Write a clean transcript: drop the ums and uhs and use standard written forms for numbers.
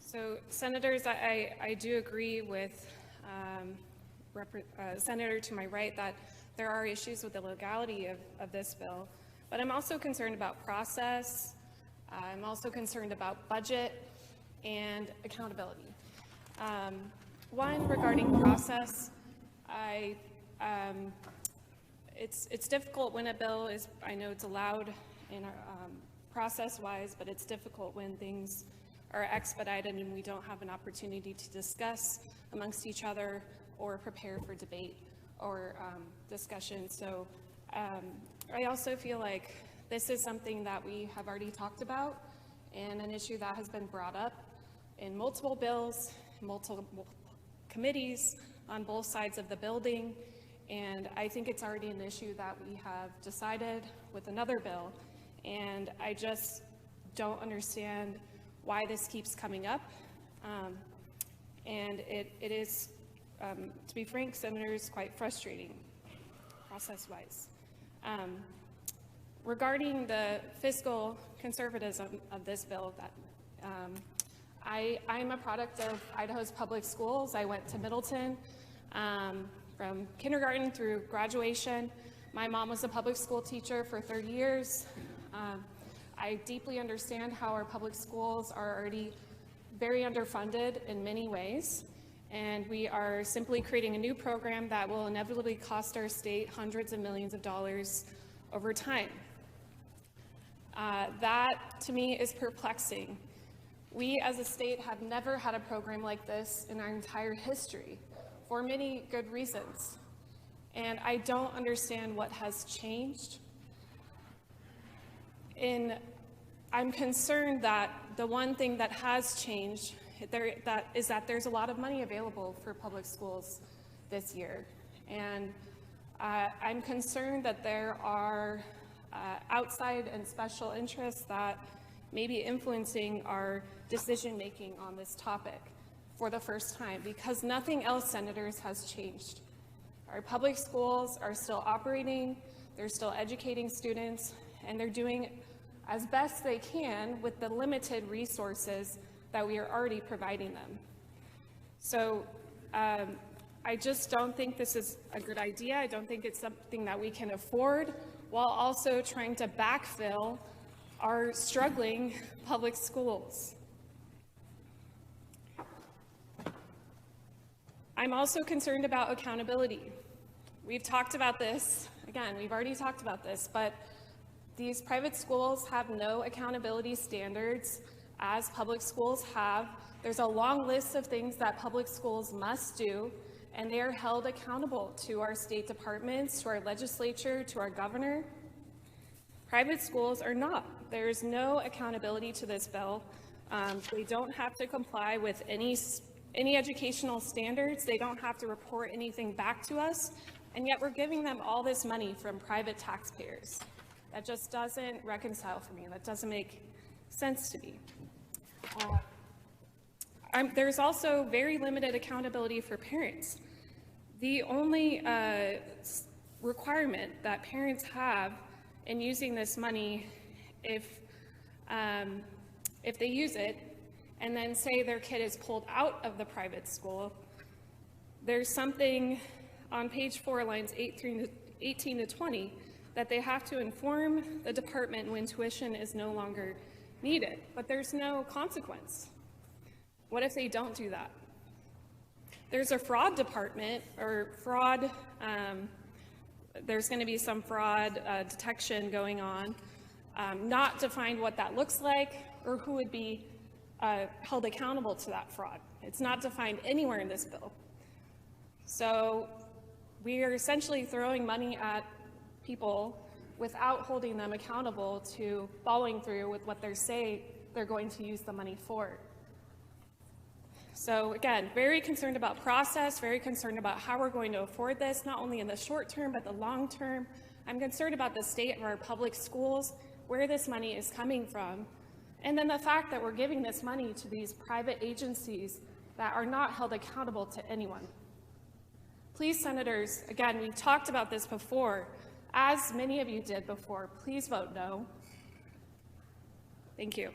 So, Senators, I do agree with Senator to my right that there are issues with the legality of this bill, but I'm also concerned about process. I'm also concerned about budget and accountability. One, regarding process, it's difficult when a bill is, I know it's allowed in process-wise, but it's difficult when things are expedited and we don't have an opportunity to discuss amongst each other or prepare for debate or discussion. So I also feel like this is something that we have already talked about and an issue that has been brought up in multiple bills, multiple committees on both sides of the building, and I think it's already an issue that we have decided with another bill, and I just don't understand why this keeps coming up, and it is, to be frank, Senators, quite frustrating process-wise. Regarding the fiscal conservatism of this bill, that I'm a product of Idaho's public schools. I went to Middleton from kindergarten through graduation. My mom was a public school teacher for 30 years. I deeply understand how our public schools are already very underfunded in many ways, and we are simply creating a new program that will inevitably cost our state hundreds of millions of dollars over time. That, to me, is perplexing. We as a state have never had a program like this in our entire history for many good reasons. And I don't understand what has changed. I'm concerned that the one thing that has changed is that there's a lot of money available for public schools this year. And I'm concerned that there are outside and special interests that may be influencing our decision-making on this topic for the first time, because nothing else, Senators, has changed. Our public schools are still operating, they're still educating students, and they're doing as best they can with the limited resources that we are already providing them. So I just don't think this is a good idea. I don't think it's something that we can afford while also trying to backfill our struggling public schools. I'm also concerned about accountability. We've talked about this, again, we've already talked about this, but these private schools have no accountability standards as public schools have. There's a long list of things that public schools must do, and they are held accountable to our state departments, to our legislature, to our governor. Private schools are not. There is no accountability to this bill. They don't have to comply with any educational standards. They don't have to report anything back to us, and yet we're giving them all this money from private taxpayers. That just doesn't reconcile for me. That doesn't make sense to me. There's also very limited accountability for parents. The only requirement that parents have in using this money, if they use it and then say their kid is pulled out of the private school, there's something on page 4, lines 18 to 20, that they have to inform the department when tuition is no longer needed, but there's no consequence. What if they don't do that? There's a fraud department, or fraud, there's going to be some fraud detection going on, not defined what that looks like or who would be held accountable to that fraud. It's not defined anywhere in this bill. So we are essentially throwing money at people without holding them accountable to following through with what they say they're going to use the money for. So again, very concerned about process, very concerned about how we're going to afford this, not only in the short term, but the long term. I'm concerned about the state of our public schools, where this money is coming from, and then the fact that we're giving this money to these private agencies that are not held accountable to anyone. Please, Senators, again, we've talked about this before, as many of you did before, please vote no. Thank you.